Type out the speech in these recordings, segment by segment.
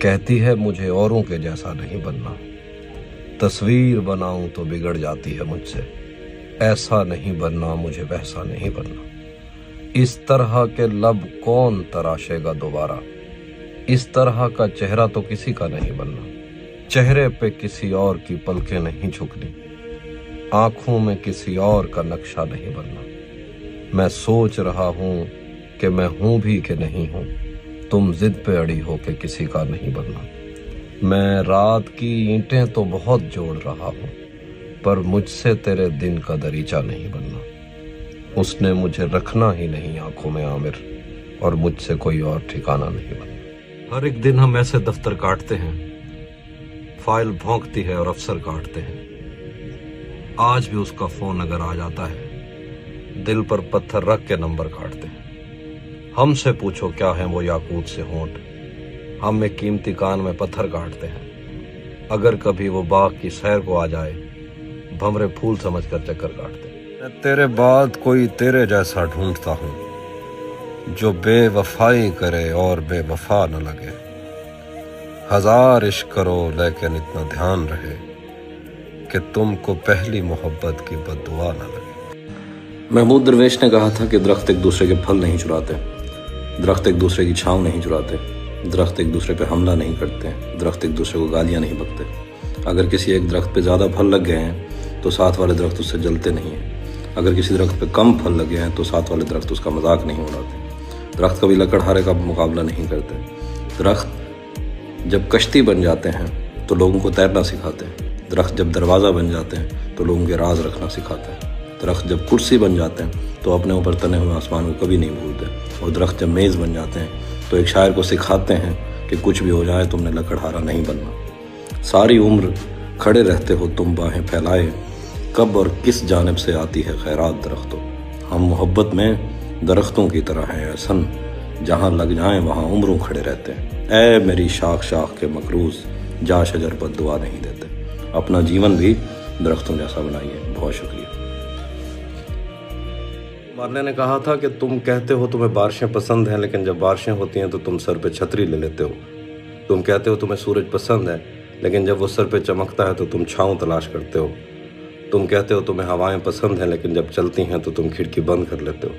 कहती है मुझे औरों के जैसा नहीं बनना, तस्वीर बनाऊं तो बिगड़ जाती है मुझसे, ऐसा नहीं बनना मुझे वैसा नहीं बनना। इस तरह के लब कौन तराशेगा दोबारा, इस तरह का चेहरा तो किसी का नहीं बनना, चेहरे पे किसी और की पलकें नहीं झुकनी, आंखों में किसी और का नक्शा नहीं बनना। मैं सोच रहा हूं कि मैं हूं भी कि नहीं हूं, तुम जिद पे अड़ी हो के किसी का नहीं बनना। मैं रात की ईंटें तो बहुत जोड़ रहा हूं, पर मुझसे तेरे दिन का दरीचा नहीं बनना। उसने मुझे रखना ही नहीं आंखों में आमिर, और मुझसे कोई और ठिकाना नहीं बनना। हर एक दिन हम ऐसे दफ्तर काटते हैं, फाइल भौंकती है और अफसर काटते हैं। आज भी उसका फोन अगर आ जाता है, दिल पर पत्थर रख के नंबर काटते हैं। हमसे पूछो क्या है वो याकूत से होंठ, हम एक कीमती कान में पत्थर काटते हैं। अगर कभी वो बाग की सैर को आ जाए, भंवरे फूल समझकर चक्कर काटते हैं। मैं तेरे बाद कोई तेरे जैसा ढूंढता हूँ, जो बेवफाई करे और बेवफा न लगे। हजार इश्क करो लेकिन इतना ध्यान रहे कि तुमको पहली मोहब्बत की बद्दुआ न लगे। महमूद दरवेश ने कहा था कि दरख्त एक दूसरे के फल नहीं चुराते, दरख्त एक दूसरे की छांव नहीं चुराते, दरख्त एक दूसरे पे हमला नहीं करते, दरख्त एक दूसरे को गालियां नहीं बकते। अगर किसी एक दरख्त पे ज़्यादा फल लग गए हैं तो साथ वाले दरख्त उससे जलते नहीं हैं। अगर किसी दरख्त पे कम फल लगे हैं तो साथ वाले दरख्त उसका मजाक नहीं उड़ाते। दरख्त कभी लकड़हारे का मुकाबला नहीं करते। दरख्त जब कश्ती बन जाते हैं तो लोगों को तैरना सिखाते हैं। दरख्त जब दरवाज़ा बन जाते हैं तो लोगों के राज रखना सिखाते हैं। दरख्त जब कुर्सी बन जाते हैं तो अपने ऊपर तने हुए आसमान को कभी नहीं भूलते। और दरख्त जब मेज़ बन जाते हैं तो एक शायर को सिखाते हैं कि कुछ भी हो जाए तुमने लकड़हारा नहीं बनना। सारी उम्र खड़े रहते हो तुम बाहें फैलाए, कब और किस जानिब से आती है खैरात दरख्तों। हम मोहब्बत में दरख्तों की तरह हैं सन, जहाँ लग जाएं वहाँ उम्रों खड़े रहते हैं। ऐ मेरी शाख शाख के मकरूज, जा शजर पर दुआ नहीं देते। अपना जीवन भी दरख्तों जैसा बनाइए। बहुत शुक्रिया। मारने ने कहा था कि तुम कहते हो तुम्हें बारिशें पसंद हैं, लेकिन जब बारिशें होती हैं तो तुम सर पे छतरी ले लेते हो। तुम कहते हो तुम्हें सूरज पसंद है, लेकिन जब वो सर पे चमकता है तो तुम छांव तलाश करते हो। तुम कहते हो तुम्हें हवाएं पसंद हैं, लेकिन जब चलती हैं तो तुम खिड़की बंद कर लेते हो।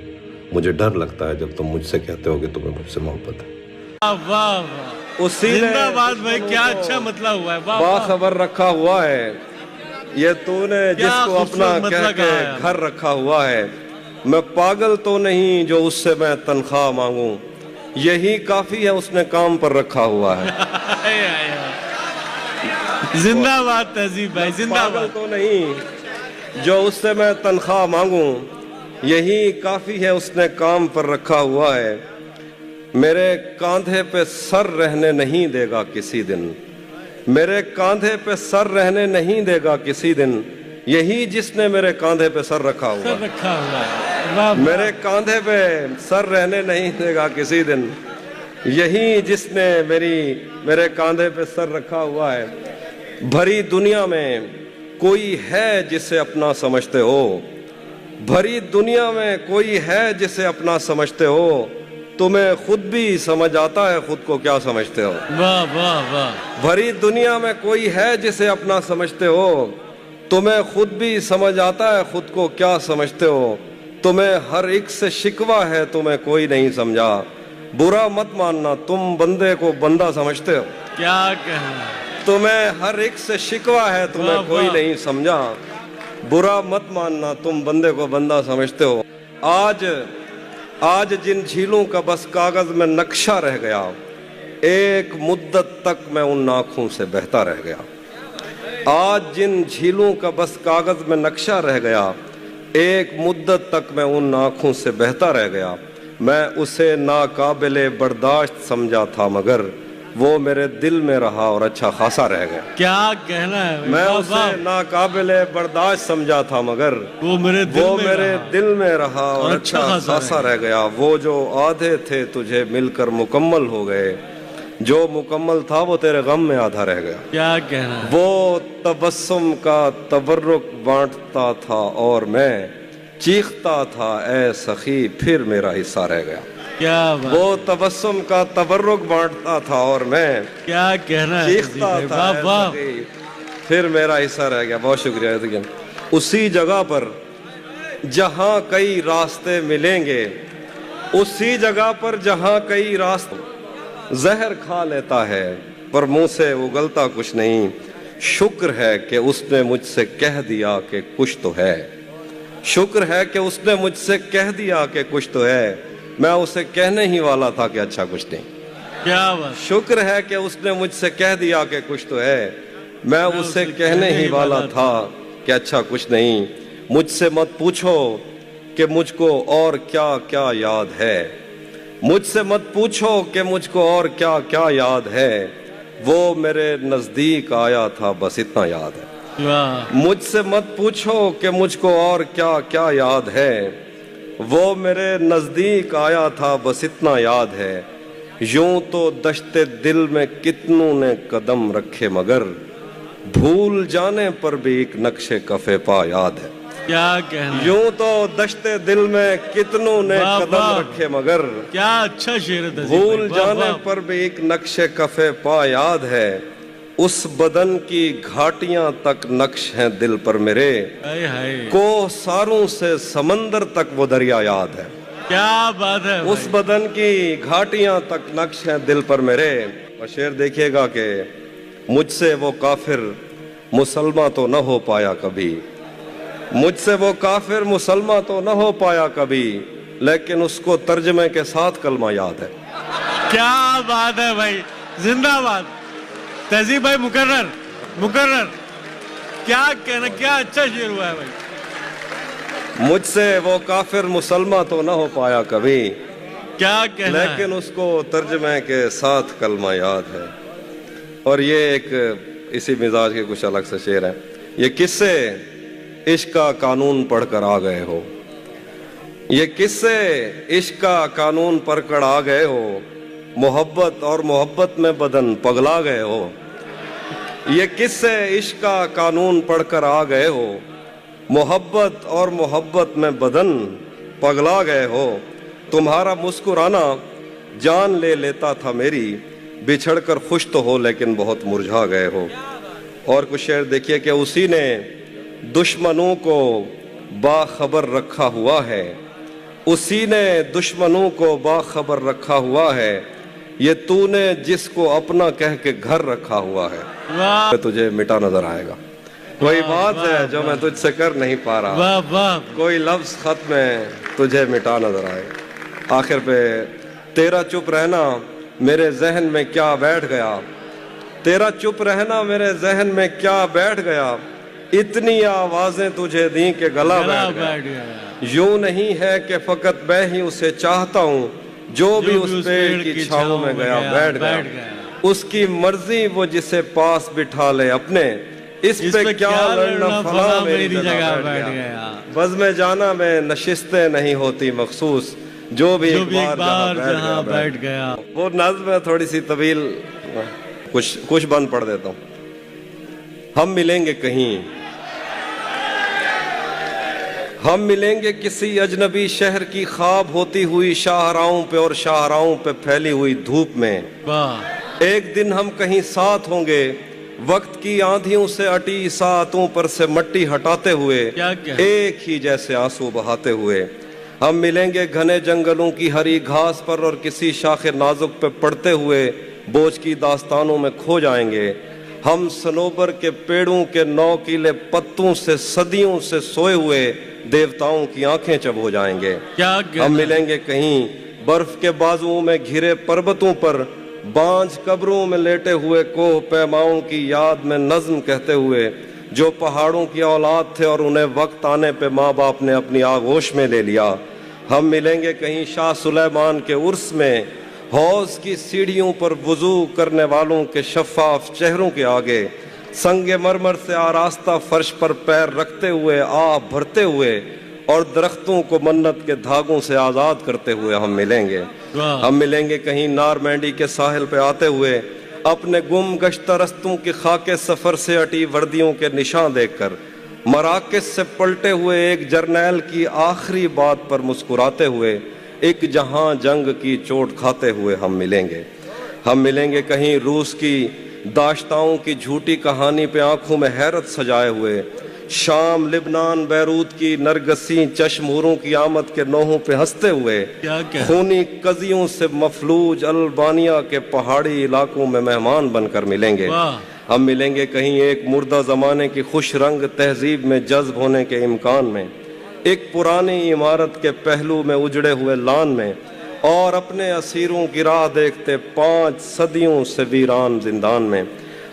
मुझे डर लगता है जब तुम मुझसे कहते हो कि तुम्हें मुझसे मोहब्बत है। वाह वाह, जिंदाबाद भाई, क्या अच्छा मतलब हुआ है। वाह, बाखबर रखा हुआ है ये तूने जिसको अपना कह के घर रखा हुआ है। मैं पागल तो नहीं जो उससे मैं तनख्वाह मांगूं, यही काफी है उसने काम पर रखा हुआ है। जिंदाबाद तहजीब भाई, जिंदाबाद। पागल तो नहीं जो उससे मैं तनख्वाह मांगूं, यही काफी है उसने काम पर रखा हुआ है। मेरे कांधे पे सर रहने नहीं देगा किसी दिन, मेरे कांधे पे सर रहने नहीं देगा किसी दिन, यही जिसने मेरे कांधे पे सर रखा हुआ है। मेरे कांधे पे सर रहने नहीं देगा किसी दिन, यही जिसने मेरे कांधे पे सर रखा हुआ है। भरी दुनिया में कोई है जिसे अपना समझते हो, भरी दुनिया में कोई है जिसे अपना समझते हो, तुम्हें खुद भी समझ आता है खुद को क्या समझते हो। वाह वाह वाह। भरी दुनिया में कोई है जिसे अपना समझते हो, तुम्हें खुद भी समझ आता है खुद को क्या समझते हो। तुम्हें हर एक से शिकवा है तुम्हें कोई नहीं समझा, बुरा मत मानना तुम बंदे को बंदा समझते हो। क्या कहना। तुम्हें हर एक से शिकवा है तुम्हें कोई नहीं समझा, बुरा मत मानना तुम बंदे को बंदा समझते हो। आज जिन झीलों का बस कागज में नक्शा रह गया, एक मुद्दत तक मैं उन आँखों से बहता रह गया। आज जिन झीलों का बस कागज में नक्शा रह गया, एक मुद्दत तक मैं उन आँखों से बहता रह गया। मैं उसे नाकाबिले बर्दाश्त समझा था मगर वो मेरे दिल में रहा और अच्छा खासा रह गया। क्या कहना है। मैं उसे नाकाबिले बर्दाश्त समझा था मगर वो मेरे दिल में रहा और अच्छा खासा रह गया। वो जो आधे थे तुझे मिलकर मुकम्मल हो गए, जो मुकम्मल था वो तेरे गम में आधा रह गया। क्या कहना। वो तबस्सुम का तबर्रुक बांटता था और मैं चीखता था, ऐ सखी फिर मेरा हिस्सा रह गया। क्या बात, वो तबस्सुम का तबर्रुक बांटता था और मैं क्या कहना है तहजीब चीखता भाई, था वाह "ऐ वाह। सखी"। फिर मेरा हिस्सा रह गया। बहुत शुक्रिया लेकिन उसी जगह पर जहां कई रास्ते मिलेंगे, उसी जगह पर जहां कई रास्ते जहर खा लेता है पर मुंह से उगलता कुछ नहीं। शुक्र है कि उसने मुझसे कह दिया कि कुछ तो है। शुक्र है कि उसने मुझसे कह दिया कि कुछ तो है। मैं उसे कहने ही वाला था कि अच्छा कुछ नहीं। क्या बात, शुक्र है कि उसने मुझसे कह दिया कि कुछ तो है। मैं उसे कहने ही वाला था कि अच्छा कुछ नहीं। मुझसे मत पूछो कि मुझको और क्या क्या याद है। मुझसे मत पूछो कि मुझको और क्या क्या याद है। वो मेरे नजदीक आया था बस इतना याद है। वाह, मुझसे मत पूछो कि मुझको और क्या क्या याद है। वो मेरे नजदीक आया था बस इतना याद है। यूं तो दश्ते दिल में कितनों ने कदम रखे मगर भूल जाने पर भी एक नक्शे कफे पा याद है। क्या कहना है। यूं तो दश्ते दिल में कितनों ने वाह, कदम वाह। रखे मगर क्या अच्छा शेर है तहजीब भाई, भूल वाह, जाने वाह। पर भी एक नक्शे कफे पा याद है। उस बदन की घाटियां तक नक्श हैं दिल पर मेरे। हाय हाय, कोह सारों से समंदर तक वो दरिया याद है। क्या बात है उस भाई। बदन की घाटियां तक नक्श हैं दिल पर मेरे। और शेर देखिएगा कि मुझसे वो काफिर मुसलमान तो न हो पाया कभी। मुझसे वो काफिर मुसलमान तो न हो पाया कभी, लेकिन उसको तर्जमे के साथ कलमा याद है। क्या बात है भाई, जिंदाबाद तहजीब भाई। मुकर्रर मुकर्रर, क्या कहना, क्या अच्छा शेर हुआ है भाई। मुझसे वो काफिर मुसलमान तो न हो पाया कभी, क्या कहना है। लेकिन उसको तर्जमे के साथ कलमा याद है। और ये एक इसी मिजाज के कुछ अलग से शेर है। ये किससे इश्क का कानून पढ़कर आ गए हो। ये किससे इश्क का कानून पढ़कर आ गए हो। मोहब्बत और मोहब्बत में बदन पगला गए हो। ये किससे इश्क का कानून पढ़कर आ गए हो। मोहब्बत और मोहब्बत में बदन पगला गए हो। तुम्हारा मुस्कुराना जान ले लेता था मेरी। बिछड़कर खुश तो हो लेकिन बहुत मुरझा गए हो। और कुछ शेर देखिए कि उसी ने दुश्मनों को बाखबर रखा हुआ है। उसी ने दुश्मनों को बाखबर रखा हुआ है। ये तूने जिसको अपना कह के घर रखा हुआ है। वाह तुझे मिटा नजर आएगा। कोई बात है जो मैं तुझसे कर नहीं पा रहा। वाह वाह, कोई लफ्ज खत में तुझे मिटा नजर आएगा। आखिर पे तेरा चुप रहना मेरे जहन में क्या बैठ गया। तेरा चुप रहना मेरे जहन में क्या बैठ गया। इतनी आवाजें तुझे दी के गला बैठ गया। यूं नहीं है कि फकत मैं ही उसे चाहता हूँ। जो भी उस पेड़ की छांव में गया बैठ गया। उसकी मर्जी वो जिसे पास बिठा ले अपने। इस पे क्या लड़ना फला मेरी जगह बैठ गया। बज़ में जाना में नशिस्तें नहीं होती मखसूस। जो भी एक बार जहाँ बैठ गया। वो नज़्म है थोड़ी सी तवील, कुछ बंद पढ़ देता हूँ। हम मिलेंगे कहीं, हम मिलेंगे किसी अजनबी शहर की ख्वाब होती हुई शाहराहों पे और शाहराहों पे फैली हुई धूप में। वाह, एक दिन हम कहीं साथ होंगे वक्त की आंधियों से अटी सातों पर से मट्टी हटाते हुए, एक ही जैसे आंसू बहाते हुए। हम मिलेंगे घने जंगलों की हरी घास पर और किसी शाखे नाजुक पे पड़ते हुए बोझ की दास्तानों में खो जाएंगे। हम सनोबर के पेड़ों के नौकीले पत्तों से सदियों से सोए हुए देवताओं की आंखें चबो जाएंगे। हम मिलेंगे कहीं बर्फ के बाजुओं में घिरे पर्वतों पर बांझ कब्रों में लेटे हुए कोह पैमाओं की याद में नज्म कहते हुए, जो पहाड़ों की औलाद थे और उन्हें वक्त आने पे माँ बाप ने अपनी आगोश में ले लिया। हम मिलेंगे कहीं शाह सुलेमान के उर्स में हौज की सीढ़ियों पर वुजू करने वालों के शफाफ चेहरों के आगे संगे मरमर से आरास्ता फर्श पर पैर रखते हुए आह भरते हुए और दरख्तों को मन्नत के धागों से आज़ाद करते हुए हम मिलेंगे। हम मिलेंगे कहीं नारमैंडी के साहिल पे आते हुए अपने गुम गश्ता रस्तों की खाके सफ़र से अटी वर्दियों के निशान देखकर, मराकश से पलटे हुए एक जर्नैल की आखिरी बात पर मुस्कुराते हुए, एक जहां जंग की चोट खाते हुए हम मिलेंगे कहीं रूस की दाश्ताओं की झूठी कहानी पे आंखों में हैरत सजाए हुए, शाम लिबनान बैरूत की नरगसी चश्मूरों की आमद के नोहों पे हंसते हुए, खूनी कजियों से मफलूज अल्बानिया के पहाड़ी इलाकों में मेहमान बनकर मिलेंगे। हम मिलेंगे कहीं एक मुर्दा जमाने की खुश रंग तहजीब में जज्ब होने के इम्कान में, एक पुरानी इमारत के पहलू में उजड़े हुए लान में, और अपने असीरों की राह देखते 5 सदियों से वीरान जिंदान में।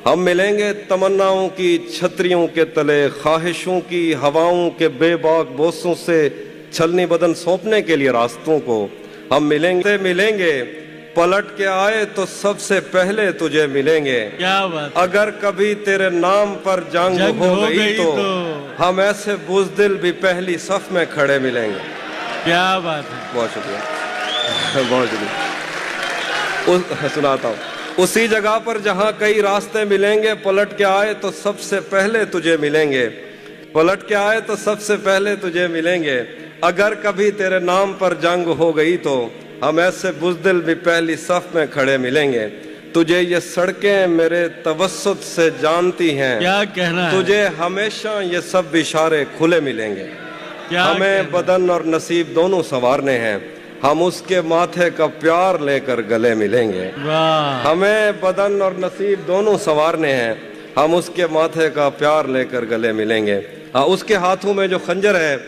हम मिलेंगे तमन्नाओं की छतरियों के तले, ख्वाहिशों की हवाओं के बेबाक बोसों से छलनी बदन सौंपने के लिए रास्तों को। हम मिलेंगे पलट के आए तो सबसे पहले तुझे मिलेंगे। क्या बात। अगर कभी तेरे नाम पर जंग हो गई तो हम ऐसे बुज़दिल भी पहली सफ में खड़े मिलेंगे। क्या बात है। बहुत शुक्रिया, बहुत शुक्रिया। सुनाता हूँ। उसी जगह पर जहाँ कई रास्ते मिलेंगे, पलट के आए तो सबसे पहले तुझे मिलेंगे, पलट के आए तो सबसे पहले तुझे मिलेंगे। अगर कभी तेरे नाम पर जंग हो गई तो हम ऐसे बुज़दिल भी पहली सफ में खड़े मिलेंगे। तुझे ये सड़कें मेरे तवस्सुत से जानती हैं, क्या कहना है? तुझे हमेशा ये सब इशारे खुले मिलेंगे। हमें बदन और नसीब दोनों संवारने हैं, हम उसके माथे का प्यार लेकर गले मिलेंगे। हमें बदन और नसीब दोनों संवारने हैं, हम उसके माथे का प्यार लेकर गले मिलेंगे। उसके हाथों में जो खंजर है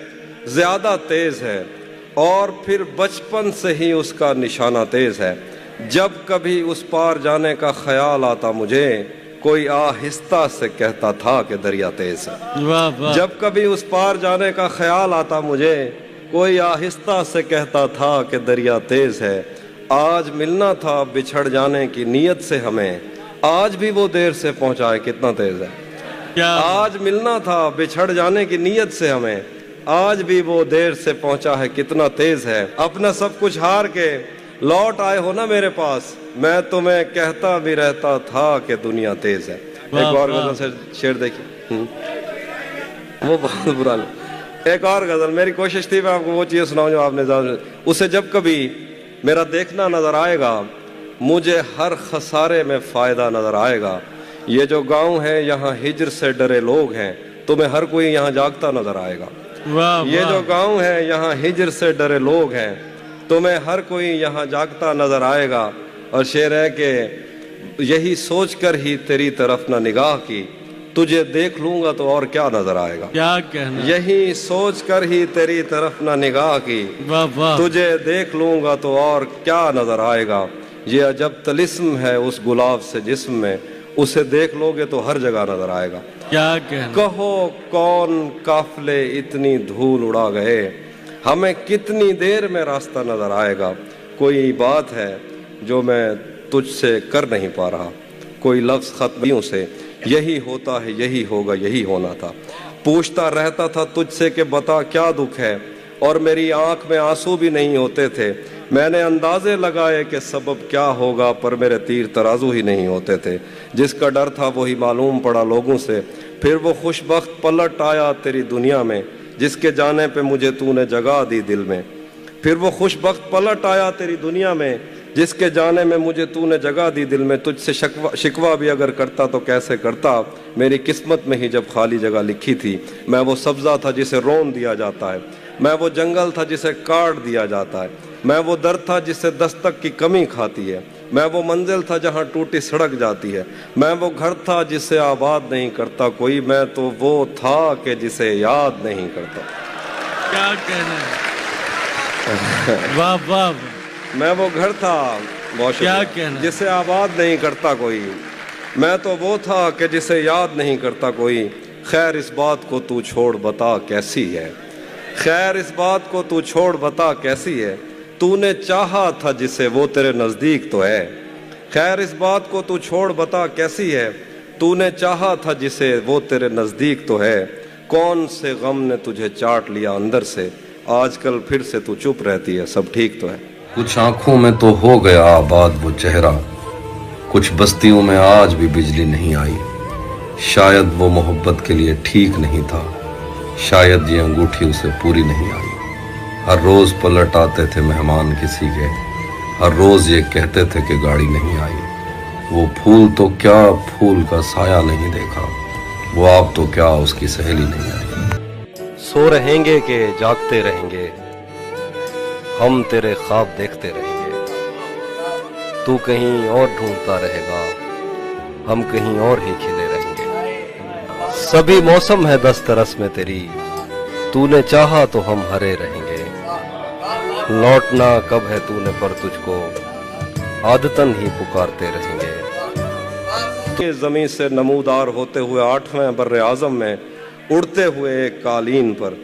ज्यादा तेज है, और फिर बचपन से ही उसका निशाना तेज है। जब कभी उस पार जाने का ख्याल आता मुझे, कोई आहिस्ता से कहता था कि दरिया तेज है। जब कभी उस पार जाने का ख्याल आता मुझे, कोई आहिस्ता से कहता था कि दरिया तेज है। आज मिलना था बिछड़ जाने की नीयत से हमें, आज भी वो देर से पहुंचा है, कितना तेज है। आज मिलना था बिछड़ जाने की नीयत से हमें, आज भी वो देर से पहुंचा है, कितना तेज है। अपना सब कुछ हार के लौट आए हो ना मेरे पास, मैं तुम्हें कहता भी रहता था कि दुनिया तेज है। एक और गजल से शेर देखिए, वो बहुत बुरा नहीं। एक और गजल, मेरी कोशिश थी मैं आपको वो चीज़ सुनाऊं जो आपने उसे जब कभी मेरा देखना नजर आएगा, मुझे हर खसारे में फायदा नजर आएगा। ये जो गांव है यहाँ हिजर से डरे लोग हैं, तुम्हें हर कोई यहाँ जागता नजर आएगा। ये जो गांव है यहाँ हिजर से डरे लोग हैं, तुम्हें हर कोई यहाँ जागता नजर आएगा। और शेर है कि यही सोच कर ही तेरी तरफ ना निगाह की, तुझे देख लूंगा तो और क्या नजर आएगा। क्या कहना। यही सोच कर ही तेरी तरफ ना निगाह की, तुझे देख लूंगा तो और क्या नजर आएगा। ये अजब तलिस्म है उस गुलाब से जिस्म में, उसे देख लोगे तो हर जगह नजर आएगा। क्या कहना। कहो कौन काफले इतनी धूल उड़ा गए, हमें कितनी देर में रास्ता नजर आएगा। कोई बात है जो मैं तुझसे कर नहीं पा रहा, कोई लफ्ज खत्मियों से, यही होता है यही होगा यही होना था। पूछता रहता था तुझसे कि बता क्या दुख है, और मेरी आंख में आंसू भी नहीं होते थे। मैंने अंदाजे लगाए कि सबब क्या होगा, पर मेरे तीर तराजू ही नहीं होते थे। जिसका डर था वही मालूम पड़ा लोगों से, फिर वो खुशबख्त पलट आया तेरी दुनिया में, जिसके जाने पे मुझे तूने जगह दी दिल में। फिर वो खुशबख्त पलट आया तेरी दुनिया में, जिसके जाने में मुझे तूने जगह दी दिल में। तुझसे शिकवा भी अगर करता तो कैसे करता, मेरी किस्मत में ही जब खाली जगह लिखी थी। मैं वो सब्ज़ा था जिसे रोन दिया जाता है, मैं वो जंगल था जिसे काट दिया जाता है, मैं वो दर था जिसे दस्तक की कमी खाती है, मैं वो मंजिल था जहाँ टूटी सड़क जाती है, मैं वो घर था जिसे आबाद नहीं करता कोई, मैं तो वो था कि जिसे याद नहीं करता। क्या कहना है। वाह वाह। मैं वो घर था, क्या कहना, जिसे आबाद नहीं करता कोई, मैं तो वो था कि जिसे याद नहीं करता कोई। खैर इस बात को तू छोड़ बता कैसी है, खैर इस बात को तू छोड़ बता कैसी है, तूने चाहा था जिसे वो तेरे नजदीक तो है। खैर इस बात को तू छोड़ बता कैसी है, तूने चाहा था जिसे वो तेरे नजदीक तो है। कौन से गम ने तुझे चाट लिया अंदर से, आजकल फिर से तू चुप रहती है, सब ठीक तो है। कुछ आंखों में तो हो गया आबाद वो चेहरा, कुछ बस्तियों में आज भी बिजली नहीं आई। शायद वो मोहब्बत के लिए ठीक नहीं था, शायद ये अंगूठी उसे पूरी नहीं आई। हर रोज पलट आते थे मेहमान किसी के, हर रोज ये कहते थे कि गाड़ी नहीं आई। वो फूल तो क्या फूल का साया नहीं देखा, वो आप तो क्या उसकी सहेली नहीं आई। सो रहेंगे कि जागते रहेंगे, हम तेरे ख्वाब देखते रहेंगे। तू कहीं और ढूंढता रहेगा, हम कहीं और ही खिले रहेंगे। सभी मौसम है दस्तरस में तेरी, तूने चाहा तो हम हरे रहेंगे। लौटना कब है तूने पर तुझको, आदतन ही पुकारते रहेंगे। ज़मीन से नमूदार होते हुए 8वें बर्रे आज़म में उड़ते हुए एक कालीन पर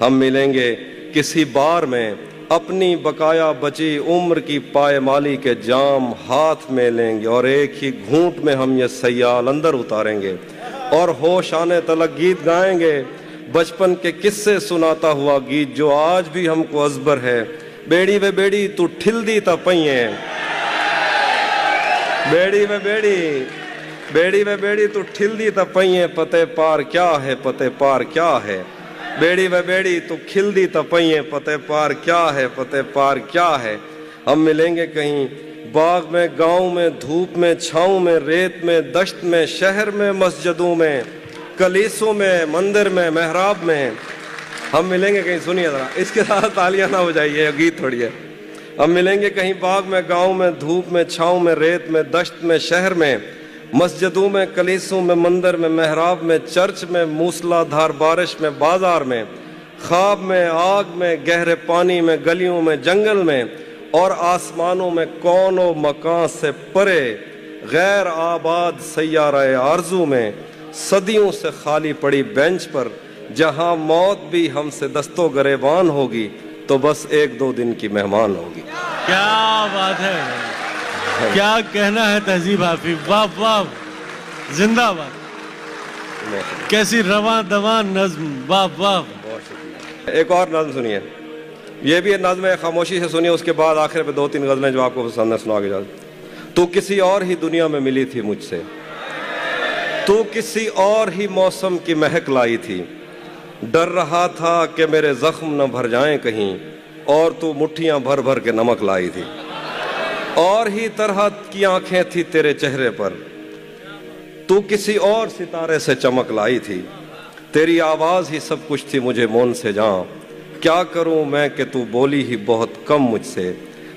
हम मिलेंगे किसी बार में। अपनी बकाया बची उम्र की पायमाली के जाम हाथ में लेंगे और एक ही घूंट में हम ये सयाल अंदर उतारेंगे और होश आने तलक गीत गाएंगे। बचपन के किस्से सुनाता हुआ गीत जो आज भी हमको अजबर है। बेड़ी वे बेड़ी तू ठिलदी ता पइए, बेड़ी वे बेड़ी, बेड़ी वे बेड़ी तू ठिलदी ता पइए, पते पार क्या है, पते पार क्या है। बेड़ी वे बेड़ी तू खिलदी ता पइए, पते पार क्या है, पते पार क्या है। हम मिलेंगे कहीं बाग में, गांव में, धूप में, छाँव में, रेत में, दश्त में, शहर में, मस्जिदों में, कलीसों में, मंदिर में, मेहराब में। हम मिलेंगे कहीं, सुनिए जरा, इसके साथ तालियां ना हो जाइए, गीत थोड़ी है। हम मिलेंगे कहीं बाग में, गांव में, धूप में, छाँव में, रेत में, दश्त में, शहर में, मस्जिदों में, कलीसों में, मंदिर में, मेहराब में, चर्च में, मूसलाधार बारिश में, बाजार में, ख्वाब में, आग में, गहरे पानी में, गलियों में, जंगल में और आसमानों में, कौनो मकान से परे गैर आबाद सैयारे आरजू में, सदियों से खाली पड़ी बेंच पर जहां मौत भी हमसे दस्तो गरेबान होगी तो बस 1-2 दिन की मेहमान होगी। क्या बात है, क्या कहना है तहजीब हाफिज, वाह वाह, जिंदाबाद। कैसी रवां दवां नज्म, वाह वाह। एक और नज्म सुनिए, ये भी नज्म है, खामोशी से सुनिए, उसके बाद आखिर में 2-3 गजलें जो आपको पसंद है सुना के जा। तू किसी और ही दुनिया में मिली थी मुझसे, तू किसी और ही मौसम की महक लाई थी। डर रहा था कि मेरे जख्म न भर जाएं कहीं, और तू मुट्ठियां भर भर के नमक लाई थी। और ही तरह की आंखें थी तेरे चेहरे पर, तू किसी और सितारे से चमक लाई थी। तेरी आवाज ही सब कुछ थी मुझे मौन से जान, क्या करूं मैं कि तू बोली ही बहुत कम मुझसे।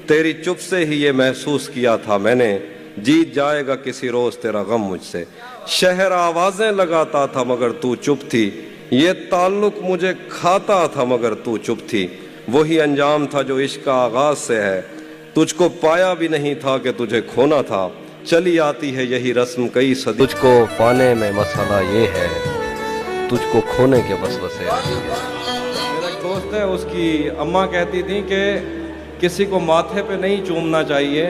तेरी चुप से ही ये महसूस किया था मैंने, जीत जाएगा किसी रोज तेरा गम मुझसे। शहर आवाजें लगाता था मगर तू चुप थी, ये ताल्लुक मुझे खाता था मगर तू चुप थी। वही अंजाम था जो इश्क का आगाज से है, तुझको पाया भी नहीं था कि तुझे खोना था। चली आती है यही रस्म कई सदी, तुझको पाने में मसला ये है, तुझको खोने के वसवसे नहीं है। मेरा एक दोस्त है, उसकी अम्मा कहती थी कि किसी को माथे पे नहीं चूमना चाहिए,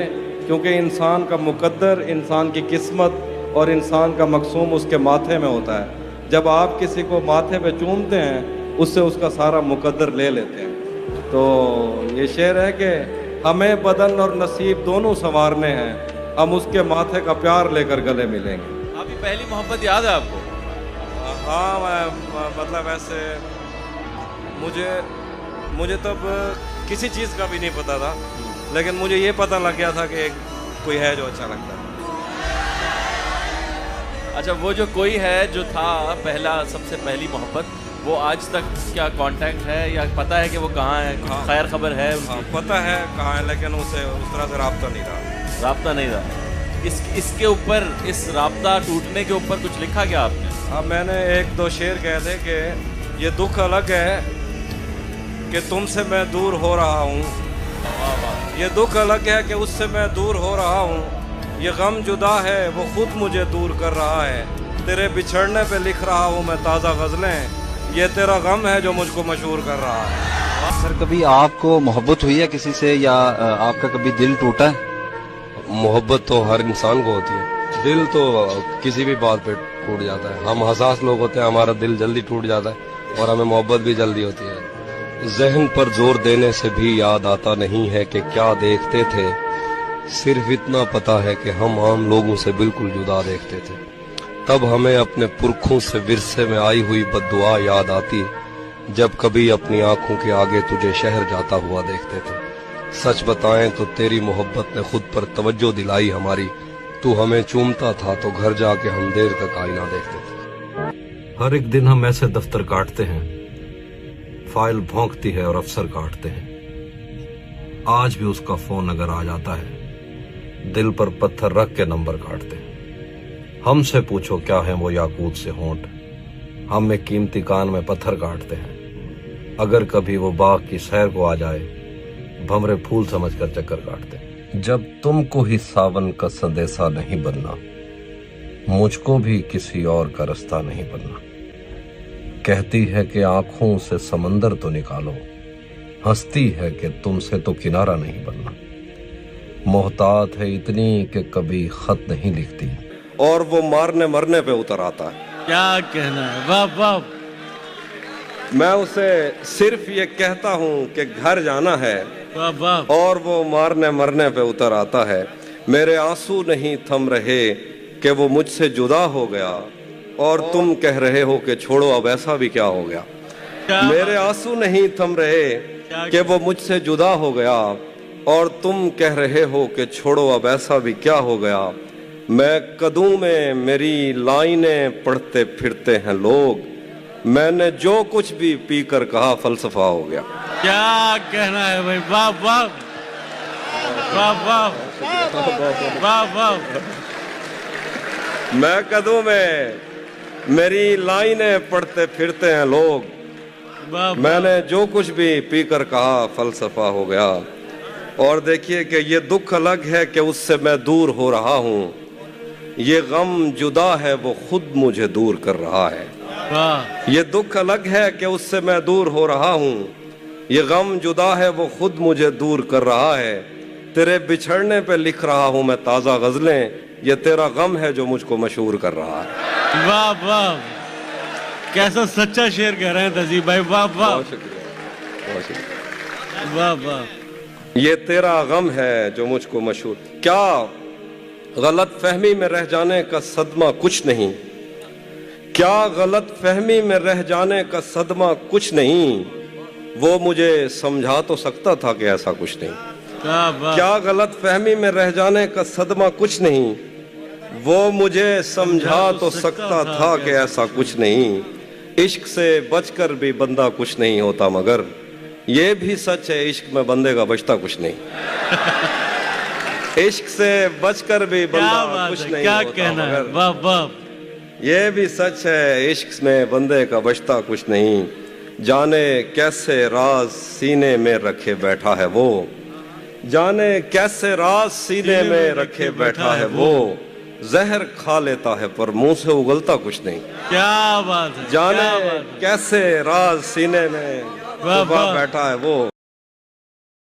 क्योंकि इंसान का मुकद्दर, इंसान की किस्मत और इंसान का मकसूम उसके माथे में होता है। जब आप किसी को माथे पे चूमते हैं उससे उसका सारा मुकद्दर ले लेते हैं। तो ये शेर है कि हमें बदन और नसीब दोनों संवारने हैं, हम उसके माथे का प्यार लेकर गले मिलेंगे। आपकी पहली मोहब्बत याद है आपको? हाँ, मतलब ऐसे मुझे तब किसी चीज़ का भी नहीं पता था, लेकिन मुझे ये पता लग गया था कि कोई है जो अच्छा लगता है। अच्छा, वो जो कोई है जो था पहला, सबसे पहली मोहब्बत, वो आज तक क्या कांटेक्ट है या पता है कि वो कहाँ है? हाँ, खैर खबर है? हाँ, पता है कहाँ है, लेकिन उसे उस तरह से राब्ता नहीं रहा। राब्ता नहीं रहा। इसके ऊपर, इस राब्ता टूटने के ऊपर कुछ लिखा क्या आपने? हाँ, मैंने 1-2 शेर कहे थे कि ये दुख अलग है कि तुमसे मैं दूर हो रहा हूँ, ये दुख अलग है कि उससे मैं दूर हो रहा हूँ, ये गम जुदा है वो खुद मुझे दूर कर रहा है, तेरे बिछड़ने पे लिख रहा हूँ मैं ताज़ा गज़लें, ये तेरा गम है जो मुझको मशहूर कर रहा है। सर, कभी आपको मोहब्बत हुई है किसी से, या आपका कभी दिल टूटा है? मोहब्बत तो हर इंसान को होती है, दिल तो किसी भी बात पे टूट जाता है। हम हसास लोग होते हैं, हमारा दिल जल्दी टूट जाता है और हमें मोहब्बत भी जल्दी होती है। जहन पर जोर देने से भी याद आता नहीं है कि क्या देखते थे, सिर्फ इतना पता है कि हम आम लोगों से बिल्कुल जुदा देखते थे। तब हमें अपने पुरखों से विरसे में आई हुई बद्दुआ याद आती, जब कभी अपनी आंखों के आगे तुझे शहर जाता हुआ देखते थे। सच बताएं तो तेरी मोहब्बत ने खुद पर तवज्जो दिलाई हमारी। तू हमें चूमता था तो घर जाके हम देर तक आईना देखते थे। हर एक दिन हम ऐसे दफ्तर काटते हैं, फाइल भौंकती है और अफसर काटते हैं। आज भी उसका फोन अगर आ जाता है, दिल पर पत्थर रख के नंबर काटते हैं। हमसे पूछो क्या है वो याकूत से होंठ, हम में कीमती कान में पत्थर काटते हैं। अगर कभी वो बाग की सैर को आ जाए, भंवरे फूल समझकर चक्कर काटते हैं। जब तुमको ही सावन का संदेशा नहीं बनना, मुझको भी किसी और का रास्ता नहीं बनना। कहती है कि आंखों से समंदर तो निकालो, हंसती है कि तुमसे तो किनारा नहीं बनना। मोहतात है इतनी कि कभी खत नहीं लिखती, और वो मारने मरने पे उतर आता है। क्या कहना है, वाह वाह। मैं उसे सिर्फ ये कहता हूँ कि घर जाना है, वाह वाह। और वो मारने मरने पे उतर आता है। मेरे आंसू नहीं थम रहे कि वो मुझसे जुदा हो गया, और तुम कह रहे हो कि छोड़ो अब ऐसा भी क्या हो गया। मेरे आंसू नहीं थम रहे कि वो मुझसे जुदा हो गया, और तुम कह रहे हो कि छोड़ो अब ऐसा भी क्या हो गया। मैं कदूं में मेरी लाइनें पढ़ते फिरते हैं लोग, मैंने जो कुछ भी पी कर कहा फलसफा हो गया। क्या कहना है भाई, वाह वाह वाह वाह वाह वाह। मैं कदूं में मेरी लाइनें पढ़ते फिरते हैं लोग, वाह। मैंने जो कुछ भी पी कर कहा फलसफा हो गया। और देखिए कि ये दुख अलग है कि उससे मैं दूर हो रहा हूँ, ये गम जुदा है वो खुद मुझे दूर कर रहा है। वाह। ये दुख अलग है कि उससे मैं दूर हो रहा हूँ, ये गम जुदा है वो खुद मुझे दूर कर रहा है। तेरे बिछड़ने पे लिख रहा हूँ मैं ताज़ा गज़लें, ये तेरा गम है जो मुझको मशहूर कर रहा है। वाह वाह, कैसा सच्चा शेर कह रहे हैं तहजीब भाई, वाह वाह बहुत शुक्रिया, बहुत शुक्रिया। वाह वाह। ये तेरा गम है जो मुझको मशहूर। क्या गलत फहमी में रह जाने का सदमा कुछ नहीं, क्या गलत फहमी में रह जाने का सदमा कुछ नहीं। वो मुझे समझा तो सकता था कि ऐसा कुछ नहीं। क्या गलत फहमी में रह जाने का सदमा कुछ नहीं, वो मुझे समझा तो सकता था कि ऐसा कुछ नहीं। इश्क से बचकर भी बंदा कुछ नहीं होता, मगर ये भी सच है इश्क में बंदे का बचता कुछ नहीं। इश्क से बचकर भी बंदा कुछ नहीं क्या होता, कहना है, मगर वाह वाह। ये भी सच है इश्क में बंदे का बचता कुछ नहीं। जाने कैसे राज सीने में रखे बैठा है वो, जाने कैसे राज सीने में रखे बैठा है वो। जहर खा लेता है पर मुंह से उगलता कुछ नहीं। क्या बात है, जाने क्या बात है। कैसे राज सीने में वाह, छुपा वाह। बैठा है वो।